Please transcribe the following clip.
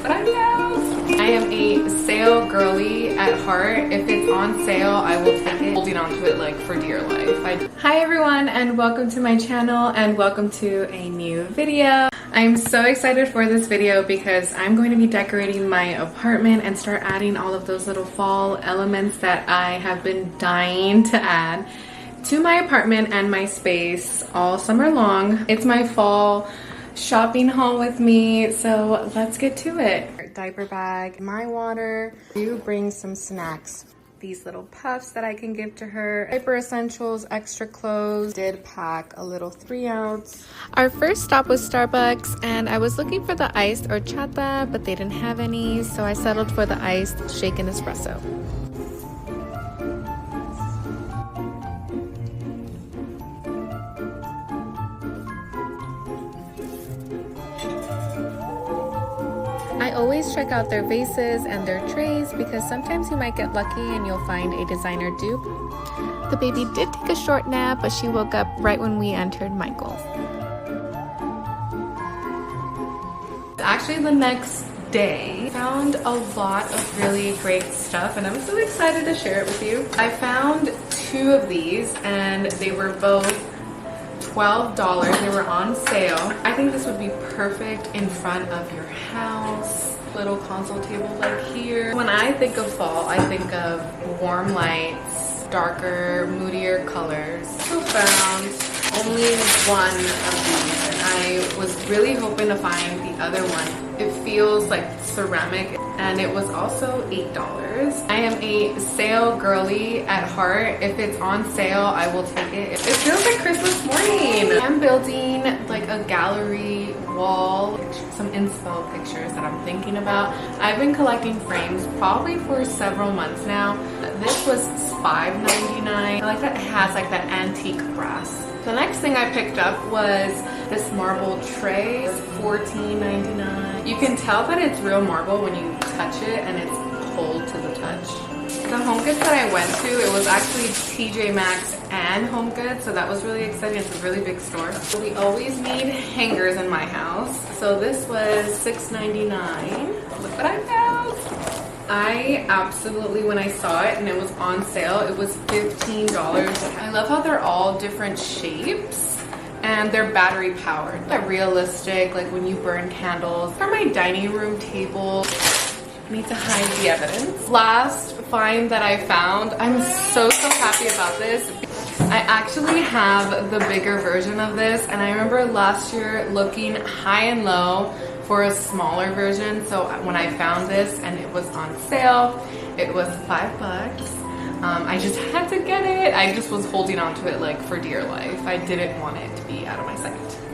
But I'm out. I am a sale girly at heart. If it's on sale, I will take it. Holding on to it like for dear life. Hi everyone, and welcome to my channel, and welcome to a new video. I'm so excited for this video because I'm going to be decorating my apartment and start adding all of those little fall elements that I have been dying to add to my apartment and my space all summer long. It's my fall shopping haul with me, so let's get to it. Diaper bag, my water. Do bring some snacks. These little puffs that I can give to her. Diaper essentials, extra clothes. Did pack a little 3-ounce. Our first stop was Starbucks, and I was looking for the iced horchata, but they didn't have any, so I settled for the iced shaken espresso. I always check out their vases and their trays because sometimes you might get lucky and you'll find a designer dupe. The baby did take a short nap, but she woke up right when we entered Michael's. Actually, the next day, I found a lot of really great stuff, and I'm so excited to share it with you. I found 2 of these, and they were both $12. They were on sale. I think this would be perfect in front of your house. Little console table like here. When I think of fall, I think of warm lights, darker, moodier colors. So found only one of these, and I was really hoping to find the other one. It feels like ceramic, and it was also $8. I am a sale girly at heart. If it's on sale, I will take it. It feels like Christmas morning. I'm building like a gallery wall, some inspo pictures that I'm thinking about. I've been collecting frames probably for several months now. This was $5.99. I like that it has like that antique brass. The next thing I picked up was this marble tray. It's $14.99. You can tell that it's real marble when you touch it, and it's cold to the touch. The HomeGoods that I went to, it was actually TJ Maxx and HomeGoods, so that was really exciting. It's a really big store. We always need hangers in my house, so this was $6.99. Look what I found. I absolutely, when I saw it and it was on sale, it was $15. I love how they're all different shapes and they're battery powered. They're realistic, like when you burn candles. For my dining room table, I need to hide the evidence. Last find that I found, I'm so happy about this. I actually have the bigger version of this, and I remember last year looking high and low for a smaller version, so when I found this and it was on sale, it was $5. I just had to get it. I just was holding on to it like for dear life. I didn't want it to be out of my sight.